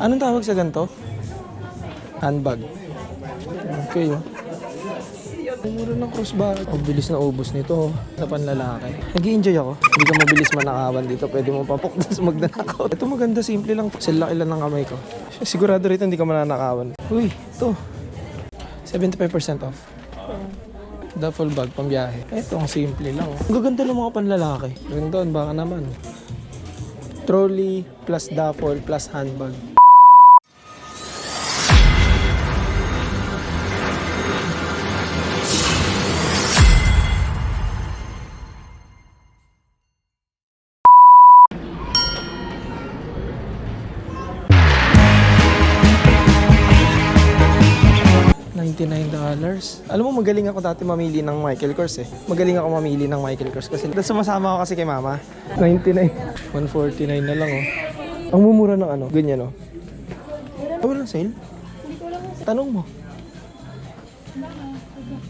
Anong tawag sa ganito? Handbag. Okay, oh. Ang mura ng crossbody. Ang bilis na ubos nito sa panlalaki. Nag-i-enjoy ako. Hindi ka mabilis manakawan dito. Pwede mo papukdas magnanakaw. Ito maganda, simple lang. Sila ilan ng kamay ko. Sigurado rito hindi ka mananakawan. Uy, ito. 75% off. Duffel bag, pambiyahe. Ito, ang simple lang. Ang gaganda ng mga panlalaki. Doon, baka naman. Trolley plus duffel plus handbag. $99. Alam mo, magaling ako dati mamili ng Michael Kors eh. Magaling ako mamili ng Michael Kors kasi sumasama ako kasi kay mama. 99. 149 na lang oh. Ang mumura ng ano, ganyan oh. Walang sale? Tanong mo.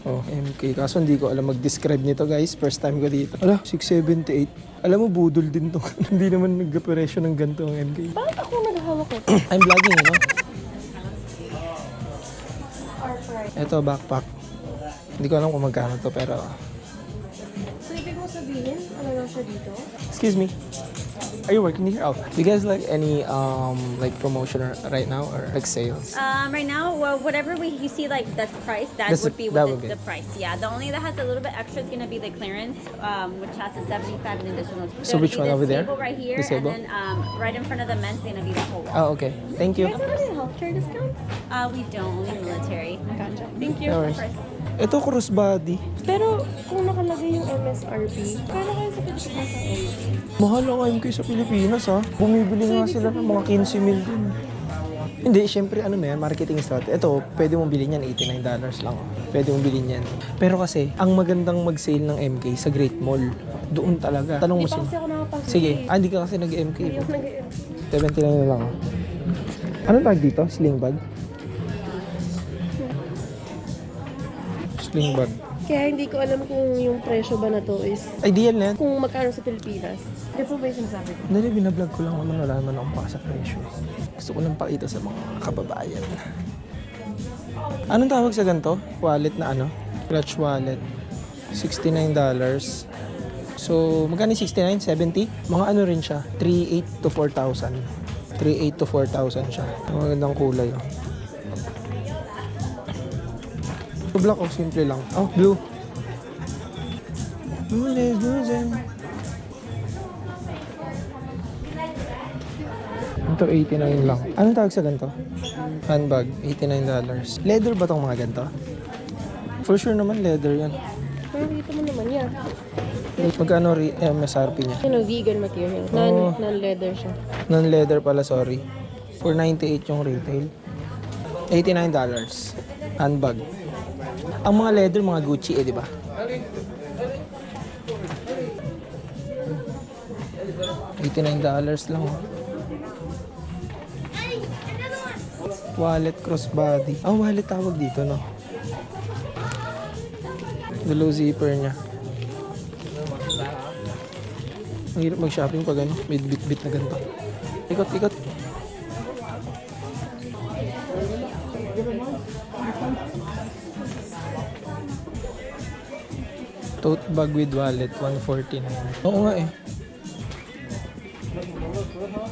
Oh, MK. Kaso hindi ko alam mag-describe nito guys. First time ko dito. Ala, 678. Alam mo, budol din to. Hindi naman nag-operasyon ng ganito ang MK. Bakit ako naghahawak ito? I'm vlogging, you know? Ito, backpack. Hindi ko alam kung magkano to, pero... So, ibig mo sabihin, ano lang siya dito? Excuse me. Are you working here? Oh. Do you guys like any like promotion right now or like sales? Right now, well, whatever you see like that's price, that That's would be that with would be. the price. Yeah, the only that has a little bit extra is gonna be the clearance, which has a 75 and additional. So which one over there? Right here, This table? and then right in front of the men's gonna be the whole one. Oh, okay. Thank you. Do you guys have any healthcare discounts? We don't, only military. Gotcha. Thank you. No worries. Ito, crossbody. Pero, kung nakalagay yung MSRP, kaya kayo sa Pilipinas ang MSRP? Mahal ang MK sa Pilipinas ha. Bumibili nga sila ng mga 15 mil din. Hindi, syempre ano na yan, marketing strategy. Ito, pwede mong bilhin yan, $89 lang. Pwede mong bilhin yan. Pero kasi, ang magandang mag-sale ng MK sa Great Mall, doon talaga. Tanong mo Di pa sila. kasi ako nakapag- Sige, hindi ka kasi nag-MK. Hindi ako nag-MK. 79 na lang. Anong bag dito? Sling bag? Sling bag. Kaya hindi ko alam kung yung presyo ba na to is Ideal na yan. kung magkano sa Pilipinas. Hindi po ba yung sinasabi ko? Dali, binablog ko lang naman. Wala naman akong paka sa presyo. Gusto ko lang pakita sa mga kababayan. Anong tawag sa ganito? Wallet na ano? Clutch wallet. $69. So, magkano 69? 70? Mga ano rin siya? 3,800 to 4,000. 3,800 to 4,000 siya. Ang magandang kulay. Oh. Black oh, simple lang. Oh, blue. Ito, 89 lang. Anong tawag sa ganito? Handbag, $89. Leather ba tong mga ganito? For sure naman, leather yan. Pero dito mo naman yan. Magkano MSRP niya? You know, vegan material. Oh. Non-leather siya. Non-leather pala, sorry. 498 yung retail. $89. Handbag. Ang mga leather, mga Gucci di ba? $89 lang. Oh. Wallet crossbody. Ah, wallet tawag dito, no? Low zipper niya. Ang hirap mag-shopping pag ano, may bit-bit na ganito. Ikot, ikot. Tote bag with wallet, $149. Oo nga eh.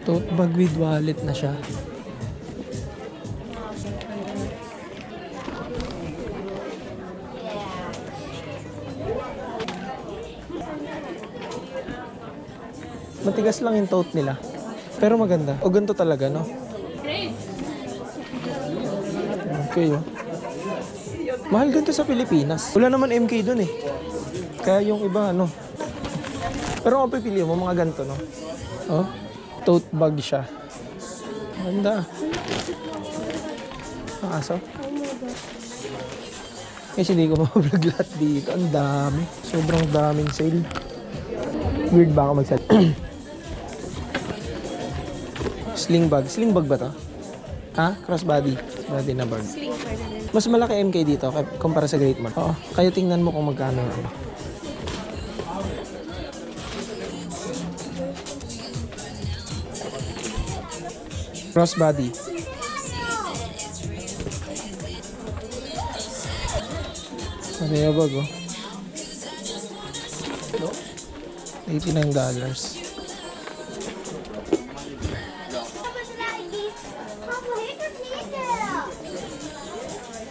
Tote bag with wallet na siya. Matigas lang yung tote nila. Pero maganda. O ganito talaga, no? Okay, oh. Mahal ganito sa Pilipinas. Wala naman MK dun eh. Kaya yung iba, ano. Pero kung pipili mo, mga ganito, no? Oh, tote bag siya. Maganda. Nakaso. Kasi hindi ko ma-vlog lahat dito. Ang dami. Sobrang daming sale. Weird ba ako magsalita? Sling bag. Sling bag ba to? Ha? Crossbody. Crossbody na bag. Sling pa rin. Mas malaki MK dito kumpara sa Great Mall. Oo. Kaya tingnan mo kung magkano. Ano. Crossbody. Maria bag, oh. $89.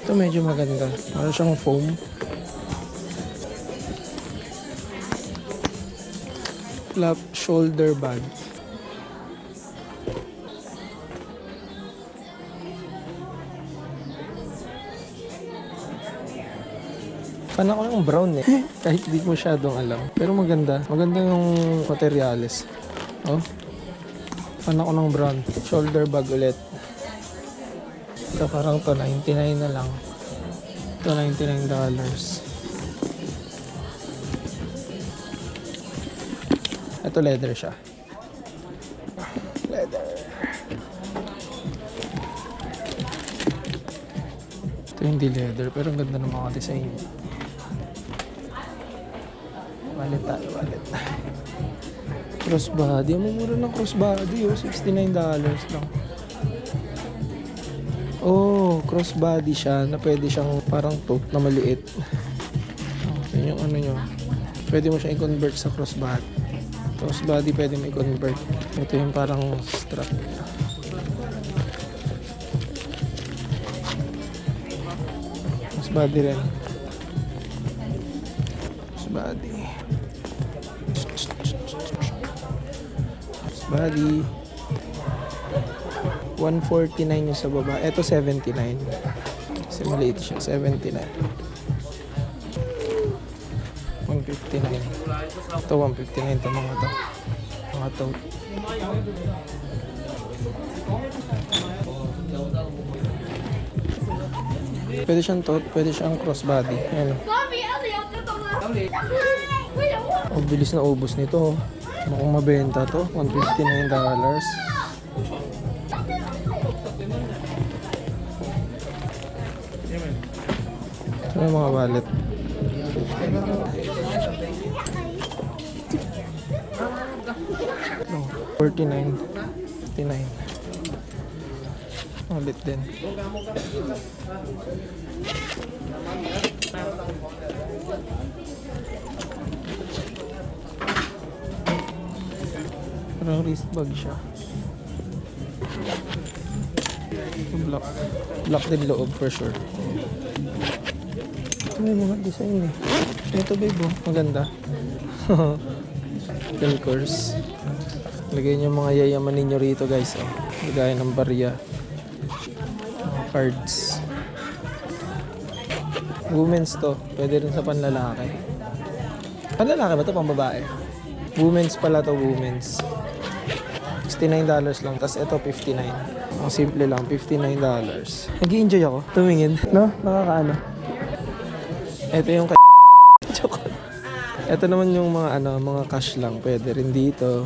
Ito medyo maganda. Meron siyang foam. Flap shoulder bag. Fan ako ng brown eh. Kahit di mo masyadong alam. Pero maganda. Maganda yung materials. Oh. Fan ako ng brown. Shoulder bag ulit. Ito parang to, 99 na lang. Ito, $99. Ito leather siya. Leather. Ito hindi leather, pero ang ganda ng mga design. Wallet tayo, wallet. Crossbody. Ang mumura ng crossbody, oh. $69 lang. Oh, crossbody siya na pwede siyang parang tote na maliit. Oh, yun yung ano nyo. Pwede mo siya i-convert sa crossbody. Crossbody pwede mo i-convert. Ito yung parang strap. Crossbody rin. Crossbody. Crossbody. 149 yung sa baba. Ito 79. Kasi maliit siya. 79. 159. Ito 159 ito mga to. Mga to. Pwede siyang tote, pwede siyang crossbody. Ayan. Oh, bilis na ubos nito. Mukhang mabenta to. $159. Ano yung mga wallet? No, 49. 59. Wallet din. Parang wrist bag siya. Black. Black din loob for sure. May mga design eh. Ito babe, oh. Maganda. Concourse. Lagay niyo mga yayaman ninyo rito guys. Oh. Lagay ng barya. Cards. Women's to. Pwede rin sa panlalaki. Panlalaki ba to? Pang babae? Women's pala to, women's. $69 lang. Tapos ito, $59. Ang simple lang, $59. Nag-i-enjoy ako. Tumingin. No? Nakakaano. Ito yung joke. Ito naman yung mga mga cash lang. Pwede rin dito.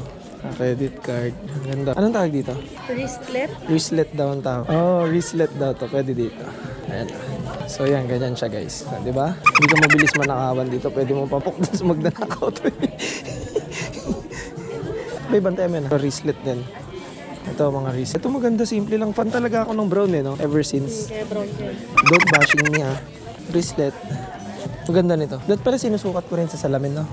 Credit card. Ganda. Anong tawag dito? Wristlet? Wristlet daw ang tawag. Oh, wristlet daw to. Pwede dito. Ayan. So yan, ganyan siya guys. Di ba? Hindi ka mabilis manakawan dito. Pwede mo papok doon sa magnanakaw to. May bantay mo na. Wristlet din. Ito mga wristlet. Ito maganda, simple lang. Fan talaga ako ng brown eh, no? Ever since. Kaya brown yan. Don't bashing me ah. Wristlet. Maganda nito. Dahil pala sinusukat ko rin sa salamin, no?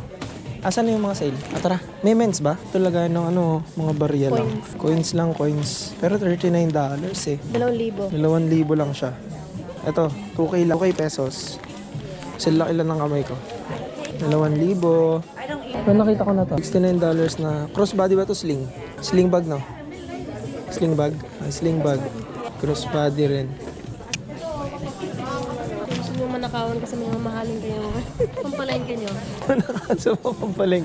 Asan na yung mga sale? Ah, tara. May men's ba? Ito lagay ng mga barya lang. Coins lang, coins. Pero $39 eh. 2,000. 2,000 lang siya. Ito, 2K lang. 2K pesos. Kasi laki lang ng kamay ko. 2,000. Pero nakita ko na to. $69 na. Crossbody ba to? Sling. Sling bag, no? Sling bag. Sling bag. Crossbody rin. Gusto mo manakawan kasi may mamahalin kayo. Pampalain ka nyo. Manakawan mo pampaling.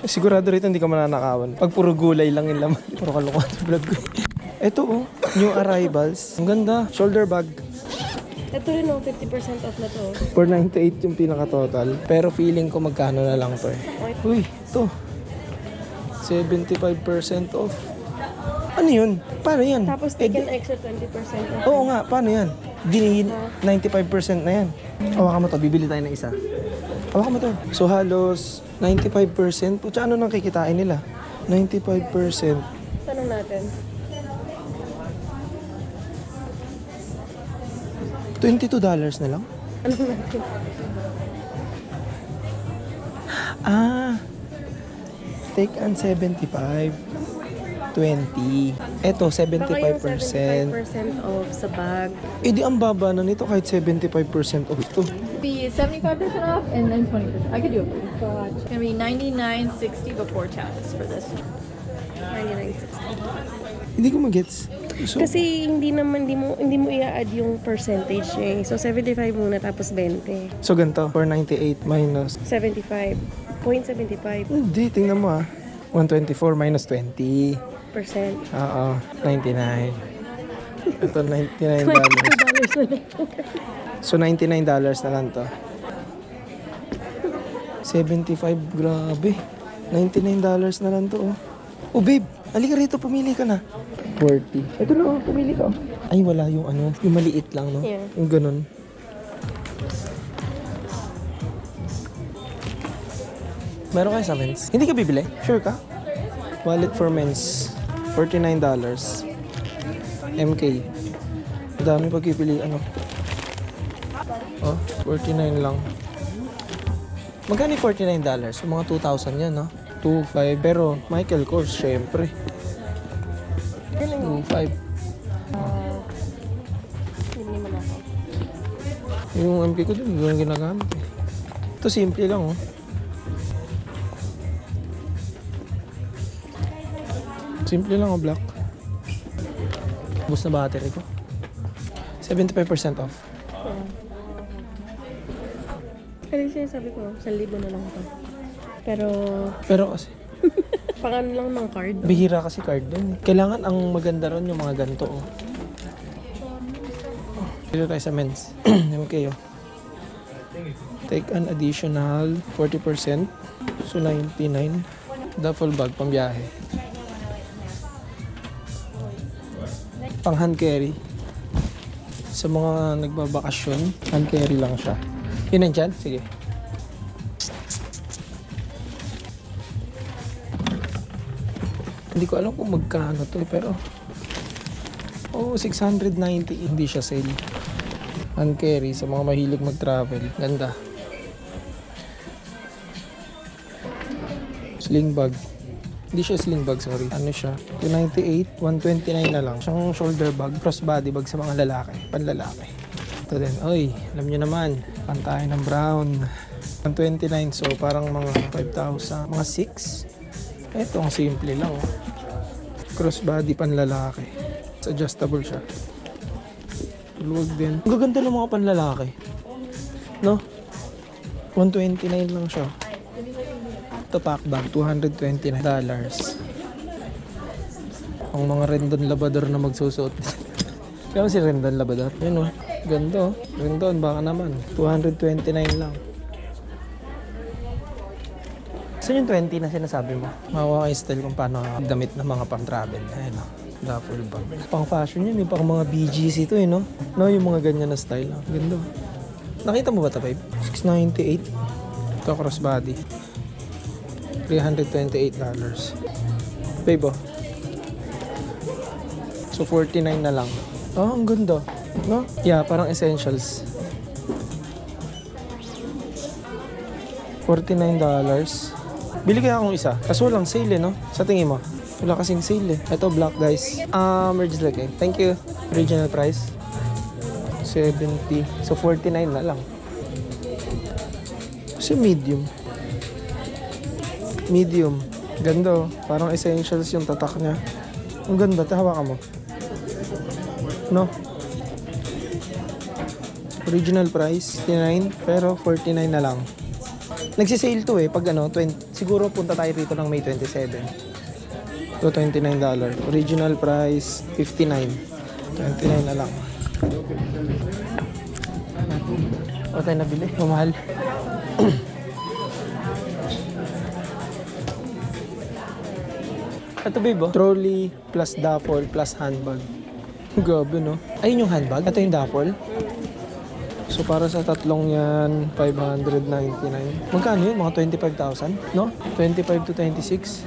Sigurado rito hindi ka mananakawan. Pag puro gulay lang yung laman. Puro kalukuhan sa vlog ko. Ito oh, new arrivals. Ang ganda. Shoulder bag. Ito rin oh, 50% off na to. $498 yung pinaka-total. Pero feeling ko magkano na lang to eh. Uy, ito. 75% off. Ano yun? Paano yan? Tapos take an extra 20% off. Oo nga, paano yan? Ginihin 95% na yan. Hawakan mo to, bibili tayo ng isa. Hawakan mo to. So halos 95%. Putya, ano nang kikitain nila? 95%. Tanong natin. $22 na lang? Ano natin? Take on 75. 20. Eto, Baka yung 75%. 75% off sa bag. Eh di ang baba na nito kahit 75% off to. Be 75% off and then 20%. I could do it for you. Gotcha. It's gonna be $99.60 before tax for this. 99.60. Hindi ko magets. So, Kasi hindi mo i-add yung percentage niya eh. So 75 muna tapos 20. so ganito, 498 minus. 75. 0.75%. Hindi, tingnan mo 124 minus 20. Oo, 99. Ito, $99. So, $99 na lang to. 75, grabe. $99 na lang to, oh. Oh, babe, halika rito, pumili ka na. 40. Ito na, oh, pumili ka. Ay, wala yung ano, yung maliit lang, no? Yeah. Yung ganun. Meron kayo sa men's? Hindi ka bibili? Sure ka? Wallet for men's. $49. MK. Ang dami pagpipili, ano? Oh, 49 lang. Magkano yung $49? So, mga 2,000 yan, no? 2,500. Pero, Michael Kors, syempre. 2,500. Hindi mo na ako. Yung MK ko din, yung ginagamit eh. Ito, simple lang, oh. Simple lang, oh, black. Bus na battery ko. 75% off. Kasi sinasabi ko, 1,000 na lang ito. Pero kasi, Pang ano lang ng card. bihira kasi card din. Kailangan ang maganda ron yung mga ganito, oh. Dito tayo sa men's. MK, oh. Take an additional 40%. So, 99. Duffel bag, pambiyahe. Pang hand carry. Sa mga nagbabakasyon, hand carry lang siya. Yun nandyan? Sige. Hindi ko alam kung magkano to pero 690. Hindi siya sale. Hand carry sa mga mahilig mag-travel. Ganda. Sling bag. Hindi siya sling bag, sorry. Ano siya? 298, 129 na lang. Siyang shoulder bag, crossbody bag sa mga lalaki. Panlalaki. Ito din. Oy, alam nyo naman. Pantay ng brown. 129, so parang mga 5,000. Mga 6. Ito, ang simple lang. Oh. Crossbody panlalaki. It's adjustable siya. Luwag din. Ang gaganda ng mga panlalaki. No? 129 lang siya. Ito pack bag, $229. Ang mga Rendon Labrador na magsusuot. Kaya si Rendon Labrador. Yan, oh. Ganda, oh. Rendon, baka naman. 229 lang. Saan yung 20 na sinasabi mo? Mawa kayo style kung paano damit ng mga pang-travel. Ayun, oh. Duffel bag. Pang fashion yun, yung pang mga BGC ito, eh, no? No, yung mga ganyan na style. Oh. Ganda. Nakita mo ba ito, babe? 698. Ito, crossbody. $328. Babe, oh. So, 49 na lang. Oh, ang ganda. No? Yeah, parang essentials. $49. Bili kaya akong isa. Kaso walang sale, no? Sa tingin mo? Wala kasing sale, eh. Ito, black, guys. Merge like, eh. Thank you. Original price. 70. So, 49 na lang. Kasi medium. Medium. Ganda, oh. Parang essentials yung tatak niya. Ang ganda. Hawakan mo. No? Original price, 59, pero 49 na lang. Nagsisale to, eh. Pag ano, 20, siguro punta tayo rito ng May 27. So, $29. Original price, 59. 29 na lang. O tayo nabili. Mamahal. Ito, babe, oh. Trolley plus duffel plus handbag. Grabe, no? Ayun yung handbag. Ito yung duffel. So, para sa tatlong yan, $599. Magkano yun? Mga 25,000? No? 25 to 26.